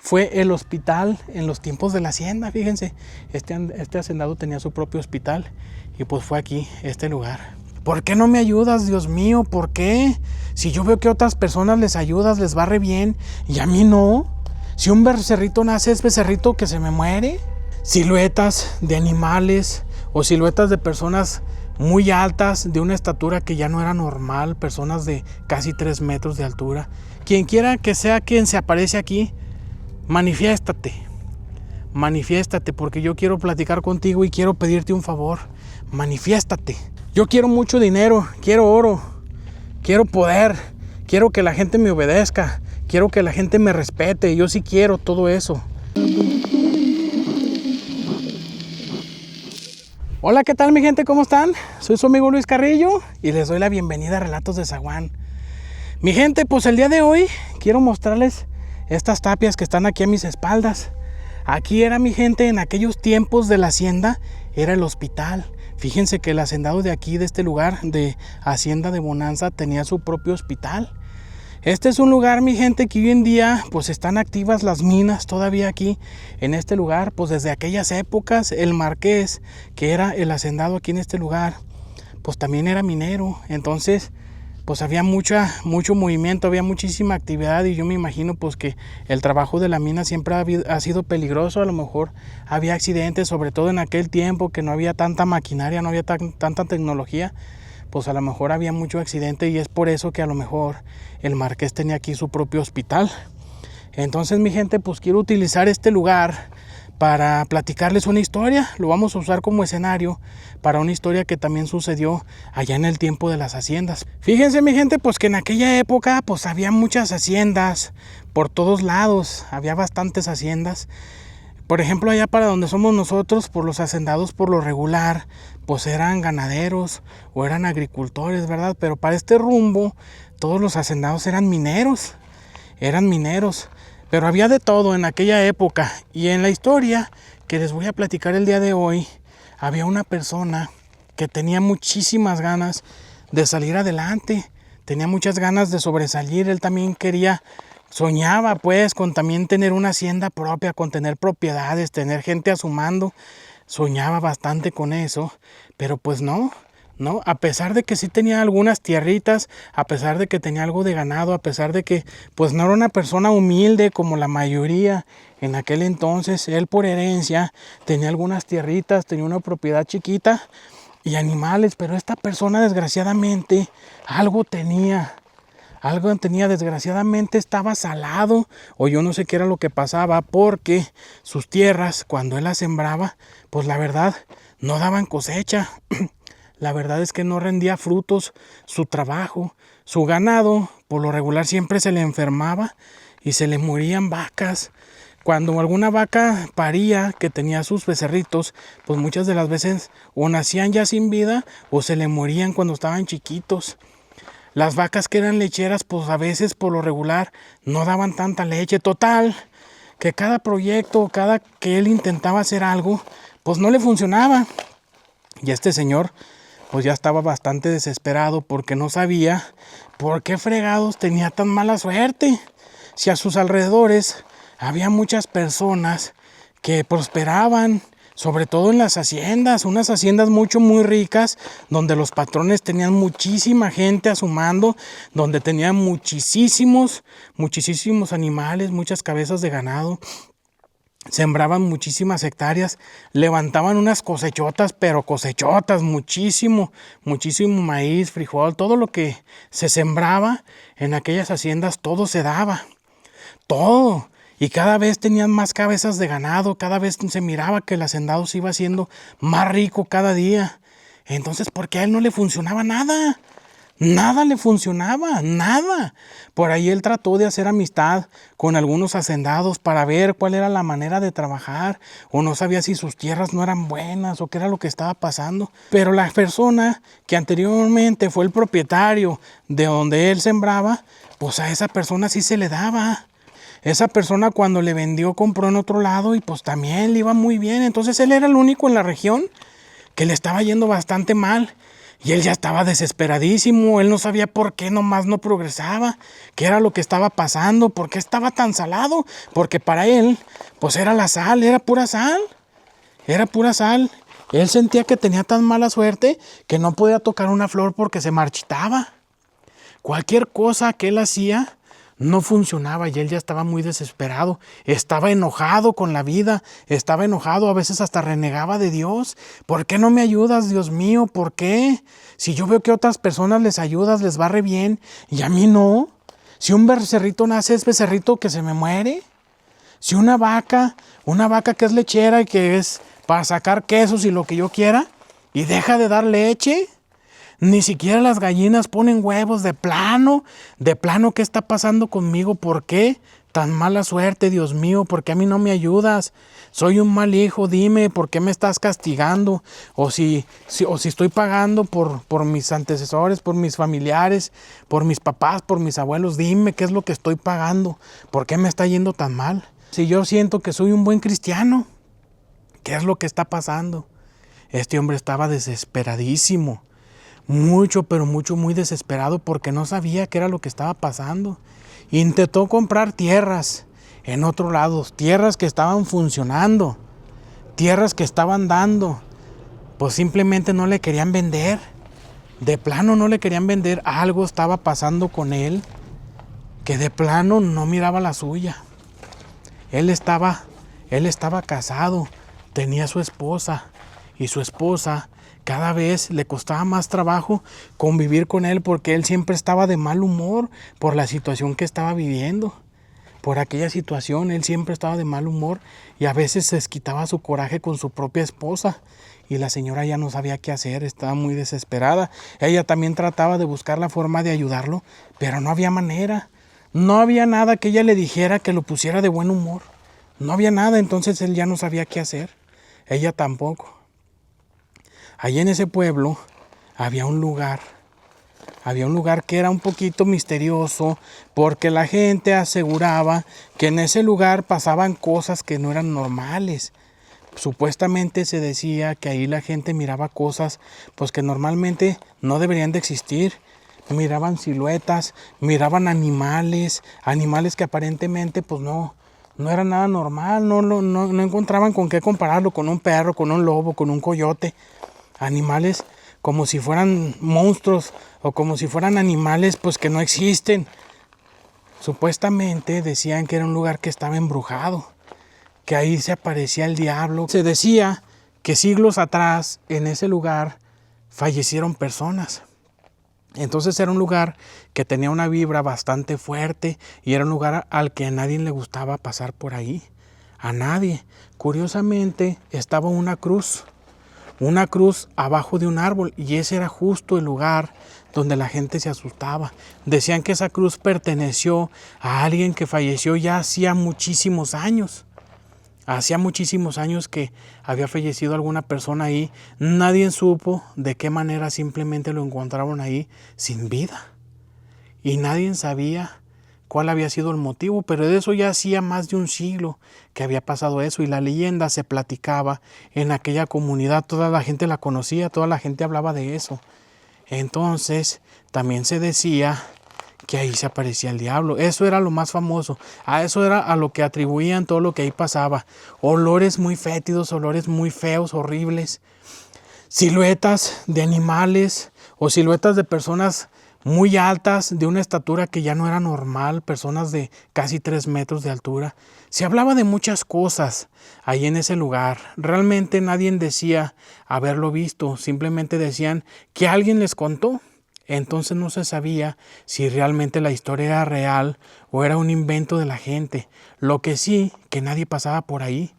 fue el hospital en los tiempos de la hacienda. Fíjense, este hacendado tenía su propio hospital y pues fue aquí, este lugar. ¿Por qué no me ayudas, Dios mío? ¿Por qué? Si yo veo que a otras personas les ayudas, les va re bien y a mí no. Si un becerrito nace, es becerrito que se me muere. Siluetas de animales o siluetas de personas muy altas, de una estatura que ya no era normal, personas de casi 3 metros de altura. Quien quiera que sea quien se aparece aquí, manifiéstate, porque yo quiero platicar contigo y quiero pedirte un favor. Manifiéstate. Yo quiero mucho dinero, quiero oro, quiero poder, quiero que la gente me obedezca, quiero que la gente me respete. Yo sí quiero todo eso. Hola, ¿qué tal mi gente? ¿Cómo están? Soy su amigo Luis Carrillo y les doy la bienvenida a Relatos de Zaguán. Mi gente, pues el día de hoy quiero mostrarles estas tapias que están aquí a mis espaldas. Aquí era, mi gente, en aquellos tiempos de la hacienda, era el hospital. Fíjense que el hacendado de aquí, de este lugar de Hacienda de Bonanza, tenía su propio hospital. Este es un lugar, mi gente, que hoy en día pues están activas las minas todavía aquí en este lugar. Pues desde aquellas épocas el marqués, que era el hacendado aquí en este lugar, pues también era minero. Entonces pues había mucho movimiento, había muchísima actividad y yo me imagino pues que el trabajo de la mina siempre ha sido peligroso. A lo mejor había accidentes, sobre todo en aquel tiempo que no había tanta maquinaria, no había tanta tecnología, pues a lo mejor había mucho accidente y es por eso que a lo mejor el marqués tenía aquí su propio hospital. Entonces mi gente, pues quiero utilizar este lugar para platicarles una historia. Lo vamos a usar como escenario para una historia que también sucedió allá en el tiempo de las haciendas. Fíjense mi gente, pues que en aquella época pues había muchas haciendas por todos lados, había bastantes haciendas. Por ejemplo, allá para donde somos nosotros, por los hacendados por lo regular pues eran ganaderos o eran agricultores, ¿verdad? Pero para este rumbo todos los hacendados eran mineros. Pero había de todo en aquella época. Y en la historia que les voy a platicar el día de hoy, había una persona que tenía muchísimas ganas de salir adelante. Tenía muchas ganas de sobresalir. Él también soñaba pues con también tener una hacienda propia, con tener propiedades, tener gente a su mando. Soñaba bastante con eso, pero pues no, a pesar de que sí tenía algunas tierritas, a pesar de que tenía algo de ganado, a pesar de que pues no era una persona humilde como la mayoría en aquel entonces. Él por herencia tenía algunas tierritas, tenía una propiedad chiquita y animales, pero esta persona desgraciadamente algo tenía, desgraciadamente estaba salado o yo no sé qué era lo que pasaba, porque sus tierras cuando él las sembraba, pues la verdad no daban cosecha. La verdad es que no rendía frutos su trabajo. Su ganado por lo regular siempre se le enfermaba y se le morían vacas. Cuando alguna vaca paría, que tenía sus becerritos, pues muchas de las veces o nacían ya sin vida o se le morían cuando estaban chiquitos. Las vacas que eran lecheras, pues a veces por lo regular no daban tanta leche. Total, que cada proyecto, cada que él intentaba hacer algo, pues no le funcionaba. Y este señor, pues ya estaba bastante desesperado porque no sabía por qué fregados tenía tan mala suerte. Si a sus alrededores había muchas personas que prosperaban, sobre todo en las haciendas, unas haciendas muy ricas, donde los patrones tenían muchísima gente a su mando, donde tenían muchísimos animales, muchas cabezas de ganado, sembraban muchísimas hectáreas, levantaban unas cosechotas, pero cosechotas, muchísimo maíz, frijol, todo lo que se sembraba en aquellas haciendas, todo se daba, todo. Y cada vez tenían más cabezas de ganado, cada vez se miraba que el hacendado se iba haciendo más rico cada día. Entonces, ¿por qué a él no le funcionaba nada? Nada le funcionaba, nada. Por ahí él trató de hacer amistad con algunos hacendados para ver cuál era la manera de trabajar, o no sabía si sus tierras no eran buenas o qué era lo que estaba pasando. Pero la persona que anteriormente fue el propietario de donde él sembraba, pues a esa persona sí se le daba. Esa persona cuando le vendió compró en otro lado y pues también le iba muy bien. Entonces él era el único en la región que le estaba yendo bastante mal. Y él ya estaba desesperadísimo, él no sabía por qué nomás no progresaba, qué era lo que estaba pasando, por qué estaba tan salado, porque para él, pues era la sal, era pura sal, era pura sal. Él sentía que tenía tan mala suerte que no podía tocar una flor porque se marchitaba. Cualquier cosa que él hacía no funcionaba y él ya estaba muy desesperado. Estaba enojado con la vida, estaba enojado, a veces hasta renegaba de Dios. ¿Por qué no me ayudas, Dios mío? ¿Por qué? Si yo veo que a otras personas les ayudas, les va re bien y a mí no. Si un becerrito nace, es becerrito que se me muere. Si una vaca que es lechera y que es para sacar quesos y lo que yo quiera y deja de dar leche. Ni siquiera las gallinas ponen huevos de plano, ¿qué está pasando conmigo? ¿Por qué tan mala suerte, Dios mío? ¿Por qué a mí no me ayudas? Soy un mal hijo, dime, ¿por qué me estás castigando? O si estoy pagando por mis antecesores, por mis familiares, por mis papás, por mis abuelos, dime qué es lo que estoy pagando, ¿por qué me está yendo tan mal? Si yo siento que soy un buen cristiano, ¿qué es lo que está pasando? Este hombre estaba desesperadísimo. Mucho, pero mucho, muy desesperado porque no sabía qué era lo que estaba pasando. Intentó comprar tierras en otro lado, tierras que estaban funcionando, tierras que estaban dando. Pues simplemente no le querían vender. De plano no le querían vender. Algo estaba pasando con él que de plano no miraba la suya. Él estaba casado, tenía su esposa y su esposa cada vez le costaba más trabajo convivir con él porque él siempre estaba de mal humor por la situación que estaba viviendo. Por aquella situación él siempre estaba de mal humor y a veces se desquitaba su coraje con su propia esposa. Y la señora ya no sabía qué hacer, estaba muy desesperada. Ella también trataba de buscar la forma de ayudarlo, pero no había manera. No había nada que ella le dijera que lo pusiera de buen humor. No había nada, entonces él ya no sabía qué hacer. Ella tampoco. Allí en ese pueblo había un lugar que era un poquito misterioso porque la gente aseguraba que en ese lugar pasaban cosas que no eran normales. Supuestamente se decía que ahí la gente miraba cosas pues que normalmente no deberían de existir. Miraban siluetas, miraban animales que aparentemente pues no era nada normal, no encontraban con qué compararlo con un perro, con un lobo, con un coyote. Animales como si fueran monstruos o como si fueran animales pues que no existen. Supuestamente decían que era un lugar que estaba embrujado, que ahí se aparecía el diablo. Se decía que siglos atrás en ese lugar fallecieron personas. Entonces era un lugar que tenía una vibra bastante fuerte y era un lugar al que a nadie le gustaba pasar por ahí. A nadie. Curiosamente estaba una cruz abajo de un árbol y ese era justo el lugar donde la gente se asustaba. Decían que esa cruz perteneció a alguien que falleció ya hacía muchísimos años. Hacía muchísimos años que había fallecido alguna persona ahí. Nadie supo de qué manera, simplemente lo encontraron ahí sin vida. Y nadie sabía cuál había sido el motivo, pero de eso ya hacía más de un siglo que había pasado eso y la leyenda se platicaba en aquella comunidad, toda la gente la conocía, toda la gente hablaba de eso. Entonces también se decía que ahí se aparecía el diablo. Eso era lo más famoso, a eso era a lo que atribuían todo lo que ahí pasaba. Olores muy fétidos, olores muy feos, horribles, siluetas de animales o siluetas de personas muy altas, de una estatura que ya no era normal, personas de casi 3 metros de altura. Se hablaba de muchas cosas ahí en ese lugar. Realmente nadie decía haberlo visto, simplemente decían que alguien les contó. Entonces no se sabía si realmente la historia era real o era un invento de la gente. Lo que sí, que nadie pasaba por ahí.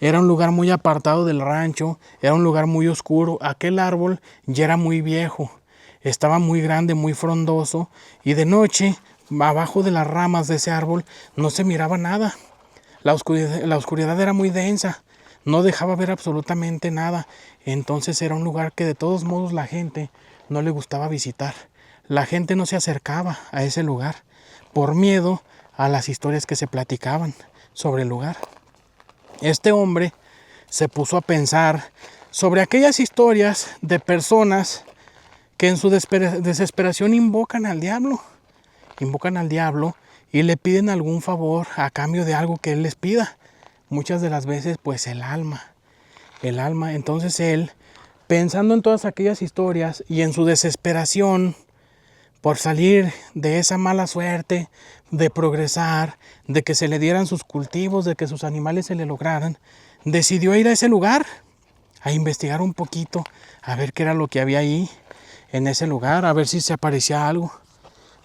Era un lugar muy apartado del rancho, era un lugar muy oscuro. Aquel árbol ya era muy viejo. Estaba muy grande, muy frondoso y de noche, abajo de las ramas de ese árbol, no se miraba nada. La oscuridad era muy densa, no dejaba ver absolutamente nada. Entonces era un lugar que de todos modos la gente no le gustaba visitar. La gente no se acercaba a ese lugar por miedo a las historias que se platicaban sobre el lugar. Este hombre se puso a pensar sobre aquellas historias de personas que en su desesperación invocan al diablo y le piden algún favor a cambio de algo que él les pida. Muchas de las veces pues el alma. Entonces él, pensando en todas aquellas historias y en su desesperación por salir de esa mala suerte, de progresar, de que se le dieran sus cultivos, de que sus animales se le lograran, decidió ir a ese lugar, a investigar un poquito, a ver qué era lo que había ahí, en ese lugar, a ver si se aparecía algo.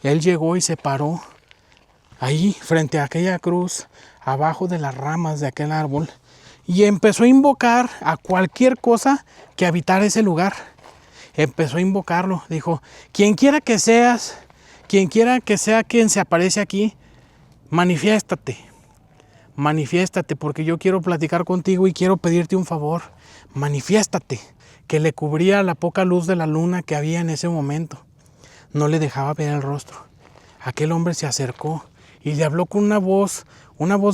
Él llegó y se paró ahí, frente a aquella cruz, abajo de las ramas de aquel árbol, y empezó a invocar a cualquier cosa que habitara ese lugar. Empezó a invocarlo, dijo, quien quiera que seas, quien quiera que sea quien se aparece aquí, manifiéstate, porque yo quiero platicar contigo y quiero pedirte un favor, manifiéstate, que le cubría la poca luz de la luna que había en ese momento. No le dejaba ver el rostro. Aquel hombre se acercó y le habló con una voz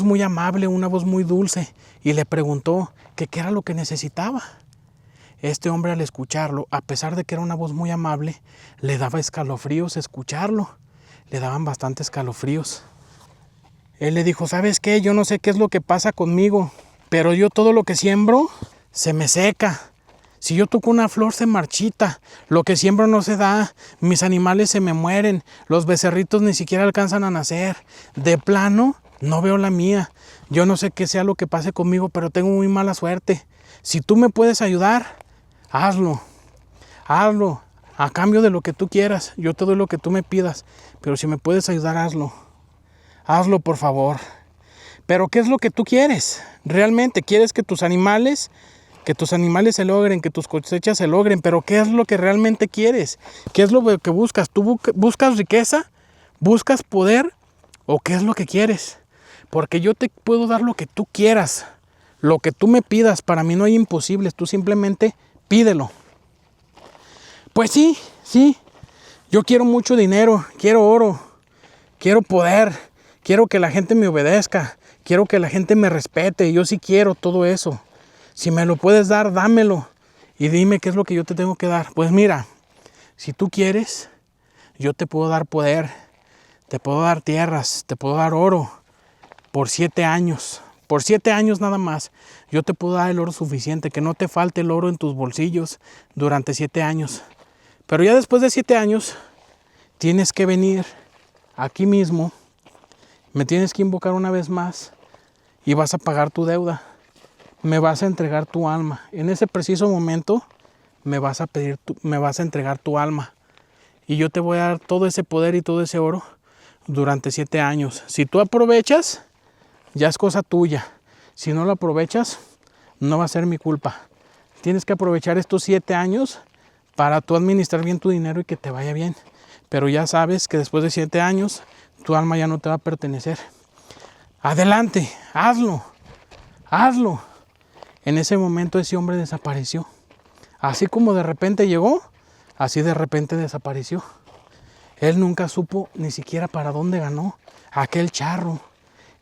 muy amable, una voz muy dulce, y le preguntó que qué era lo que necesitaba. Este hombre, al escucharlo, a pesar de que era una voz muy amable, le daba escalofríos escucharlo. Le daban bastante escalofríos. Él le dijo, ¿sabes qué? Yo no sé qué es lo que pasa conmigo, pero yo todo lo que siembro se me seca. Si yo toco una flor se marchita, lo que siembro no se da, mis animales se me mueren, los becerritos ni siquiera alcanzan a nacer. De plano, no veo la mía. Yo no sé qué sea lo que pase conmigo, pero tengo muy mala suerte. Si tú me puedes ayudar, hazlo. A cambio de lo que tú quieras, yo te doy lo que tú me pidas, pero si me puedes ayudar, hazlo. Hazlo, por favor. Pero ¿qué es lo que tú quieres? ¿Realmente quieres que tus animales se logren, que tus cosechas se logren? Pero ¿qué es lo que realmente quieres? ¿Qué es lo que buscas? ¿Tú buscas riqueza? ¿Buscas poder? ¿O qué es lo que quieres? Porque yo te puedo dar lo que tú quieras, lo que tú me pidas. Para mí no hay imposibles, tú simplemente pídelo. Pues sí, yo quiero mucho dinero, quiero oro, quiero poder, quiero que la gente me obedezca, quiero que la gente me respete, yo sí quiero todo eso. Si me lo puedes dar, dámelo y dime qué es lo que yo te tengo que dar. Pues mira, si tú quieres, yo te puedo dar poder, te puedo dar tierras, te puedo dar oro por 7 años. Por 7 años nada más, yo te puedo dar el oro suficiente, que no te falte el oro en tus bolsillos durante 7 años. Pero ya después de 7 años, tienes que venir aquí mismo, me tienes que invocar una vez más y vas a pagar tu deuda. Me vas a entregar tu alma. En ese preciso momento, me vas a entregar tu alma. Y yo te voy a dar todo ese poder y todo ese oro durante 7 años. Si tú aprovechas, ya es cosa tuya. Si no lo aprovechas, no va a ser mi culpa. Tienes que aprovechar estos 7 años para tú administrar bien tu dinero y que te vaya bien. Pero ya sabes que después de 7 años, tu alma ya no te va a pertenecer. Adelante, hazlo. En ese momento ese hombre desapareció. Así como de repente llegó, así de repente desapareció. Él nunca supo ni siquiera para dónde ganó aquel charro.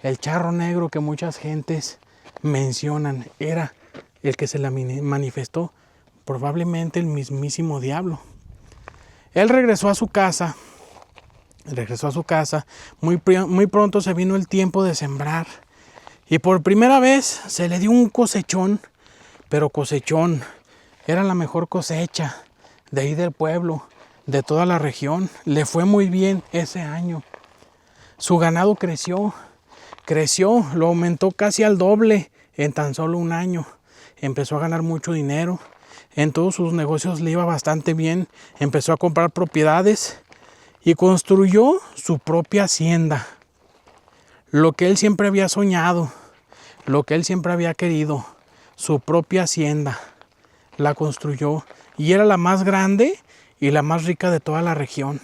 El charro negro que muchas gentes mencionan era el que se le manifestó, probablemente el mismísimo diablo. Él regresó a su casa. Muy pronto se vino el tiempo de sembrar. Y por primera vez se le dio un cosechón, pero cosechón. Era la mejor cosecha de ahí del pueblo, de toda la región. Le fue muy bien ese año. Su ganado creció, lo aumentó casi al doble en tan solo un año. Empezó a ganar mucho dinero. En todos sus negocios le iba bastante bien. Empezó a comprar propiedades y construyó su propia hacienda. Lo que él siempre había soñado, lo que él siempre había querido, su propia hacienda, la construyó y era la más grande y la más rica de toda la región.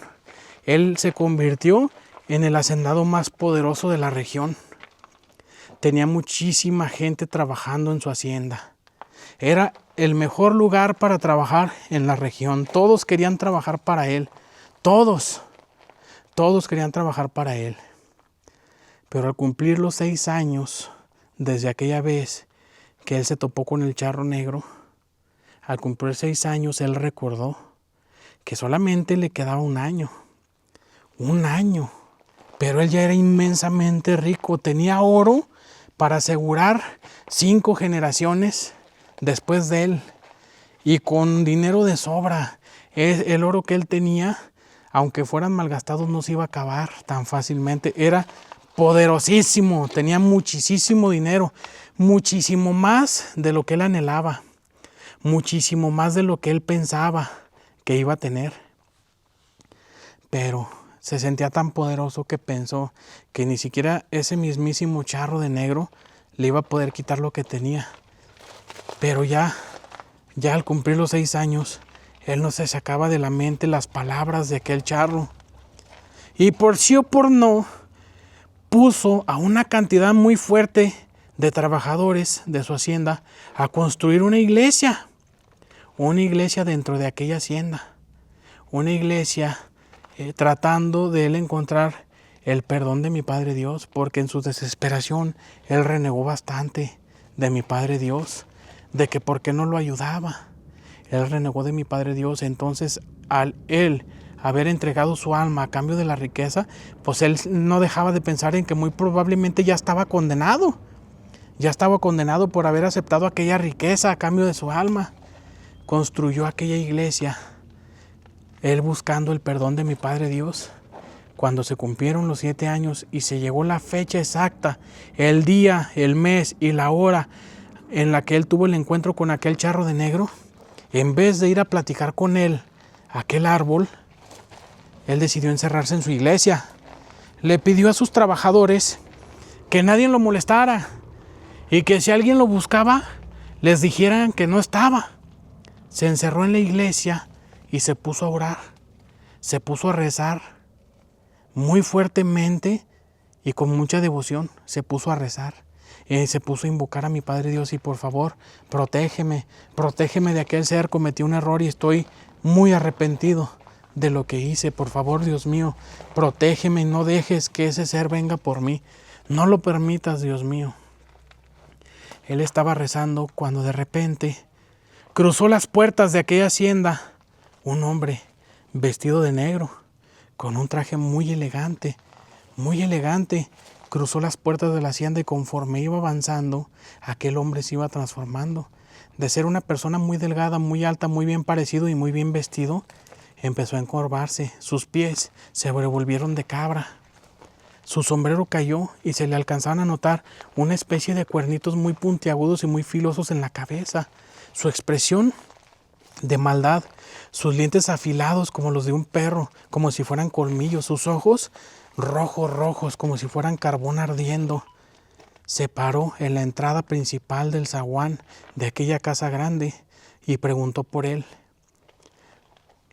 Él se convirtió en el hacendado más poderoso de la región. Tenía muchísima gente trabajando en su hacienda. Era el mejor lugar para trabajar en la región. Todos querían trabajar para él. Todos querían trabajar para él. Pero al cumplir los 6 años, desde aquella vez que él se topó con el charro negro, al cumplir 6 años, él recordó que solamente le quedaba un año. Un año. Pero él ya era inmensamente rico. Tenía oro para asegurar 5 generaciones después de él. Y con dinero de sobra. El oro que él tenía, aunque fueran malgastados, no se iba a acabar tan fácilmente. Era poderosísimo. Tenía muchísimo dinero. Muchísimo más de lo que él anhelaba. Muchísimo más de lo que él pensaba que iba a tener. Pero se sentía tan poderoso que pensó que ni siquiera ese mismísimo charro de negro le iba a poder quitar lo que tenía. Pero ya al cumplir los 6 años, él no se sacaba de la mente las palabras de aquel charro. Y por sí o por no, puso a una cantidad muy fuerte de trabajadores de su hacienda a construir una iglesia dentro de aquella hacienda, una iglesia tratando de él encontrar el perdón de mi Padre Dios, porque en su desesperación él renegó bastante de mi Padre Dios, de que por qué no lo ayudaba. Él renegó de mi Padre Dios. Entonces, al él haber entregado su alma a cambio de la riqueza, pues él no dejaba de pensar en que muy probablemente ya estaba condenado. Ya estaba condenado por haber aceptado aquella riqueza a cambio de su alma. Construyó aquella iglesia, él buscando el perdón de mi Padre Dios. Cuando se cumplieron los 7 años y se llegó la fecha exacta, el día, el mes y la hora en la que él tuvo el encuentro con aquel charro de negro, en vez de ir a platicar con él a aquel árbol, él decidió encerrarse en su iglesia. Le pidió a sus trabajadores que nadie lo molestara y que si alguien lo buscaba, les dijeran que no estaba. Se encerró en la iglesia y se puso a orar, se puso a rezar muy fuertemente y con mucha devoción. Se puso a rezar, se puso a invocar a mi Padre Dios y por favor, protégeme de aquel ser. Cometí un error y estoy muy arrepentido de lo que hice. Por favor, Dios mío, protégeme y no dejes que ese ser venga por mí. No lo permitas, Dios mío. Él estaba rezando cuando de repente cruzó las puertas de aquella hacienda un hombre vestido de negro, con un traje muy elegante. Cruzó las puertas de la hacienda y conforme iba avanzando, aquel hombre se iba transformando. De ser una persona muy delgada, muy alta, muy bien parecido y muy bien vestido, empezó a encorvarse. Sus pies se revolvieron de cabra. Su sombrero cayó y se le alcanzaban a notar una especie de cuernitos muy puntiagudos y muy filosos en la cabeza. Su expresión de maldad, sus dientes afilados como los de un perro, como si fueran colmillos, sus ojos rojos, como si fueran carbón ardiendo. Se paró en la entrada principal del zaguán de aquella casa grande y preguntó por él.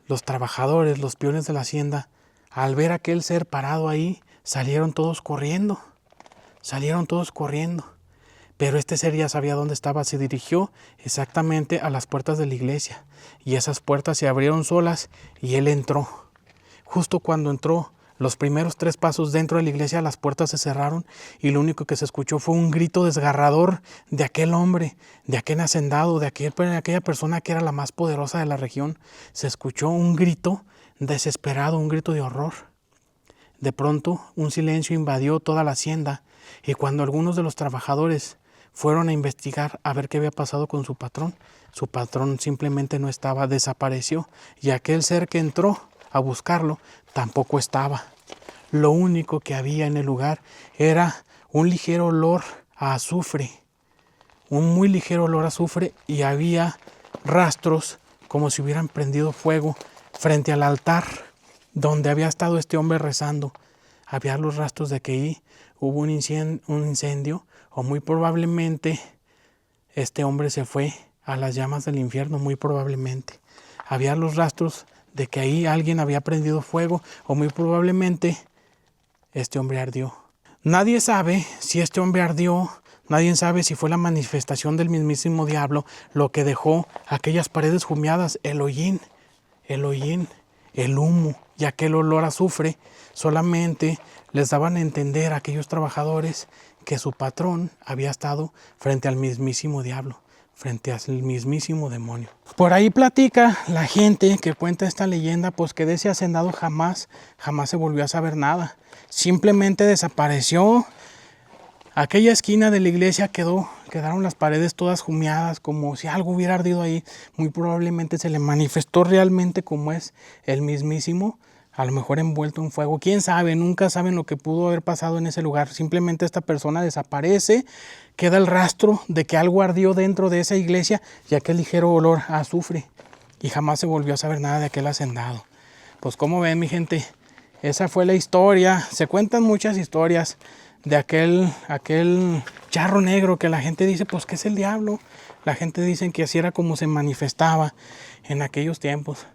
Los trabajadores, los peones de la hacienda, al ver a aquel ser parado ahí, salieron todos corriendo. Pero este ser ya sabía dónde estaba. Se dirigió exactamente a las puertas de la iglesia y esas puertas se abrieron solas y él entró. Justo cuando entró, los primeros 3 pasos dentro de la iglesia, las puertas se cerraron y lo único que se escuchó fue un grito desgarrador de aquel hombre, de aquel hacendado, de aquella persona que era la más poderosa de la región. Se escuchó un grito desesperado, un grito de horror. De pronto, un silencio invadió toda la hacienda y cuando algunos de los trabajadores fueron a investigar a ver qué había pasado con su patrón simplemente no estaba, desapareció, y aquel ser que entró a buscarlo tampoco estaba. Lo único que había en el lugar era un ligero olor a azufre, un muy ligero olor a azufre, y había rastros como si hubieran prendido fuego frente al altar donde había estado este hombre rezando. Había los rastros de que ahí hubo un incendio, o muy probablemente este hombre se fue a las llamas del infierno, muy probablemente. Había los rastros de que ahí alguien había prendido fuego, o muy probablemente este hombre ardió. Nadie sabe si este hombre ardió, nadie sabe si fue la manifestación del mismísimo diablo lo que dejó aquellas paredes humeadas, el hollín, el humo y aquel olor a azufre. Solamente les daban a entender a aquellos trabajadores que su patrón había estado frente al mismísimo diablo. frente al mismísimo demonio. Por ahí platica la gente que cuenta esta leyenda, pues que de ese hacendado jamás se volvió a saber nada. Simplemente desapareció. Aquella esquina de la iglesia quedaron las paredes todas humeadas, como si algo hubiera ardido ahí. Muy probablemente se le manifestó realmente como es el mismísimo, a lo mejor envuelto en fuego. Quién sabe, nunca saben lo que pudo haber pasado en ese lugar. Simplemente esta persona desaparece, queda el rastro de que algo ardió dentro de esa iglesia y aquel ligero olor a azufre. Y jamás se volvió a saber nada de aquel hacendado. Pues como ven, mi gente, esa fue la historia. Se cuentan muchas historias de aquel charro negro que la gente dice pues que es el diablo. La gente dice que así era como se manifestaba en aquellos tiempos.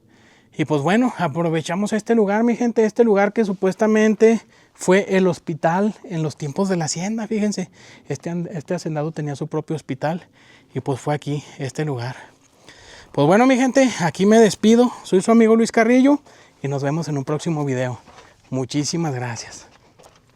Y pues bueno, aprovechamos este lugar, mi gente, este lugar que supuestamente fue el hospital en los tiempos de la hacienda. Fíjense, este hacendado tenía su propio hospital y pues fue aquí, este lugar. Pues bueno, mi gente, aquí me despido. Soy su amigo Luis Carrillo y nos vemos en un próximo video. Muchísimas gracias.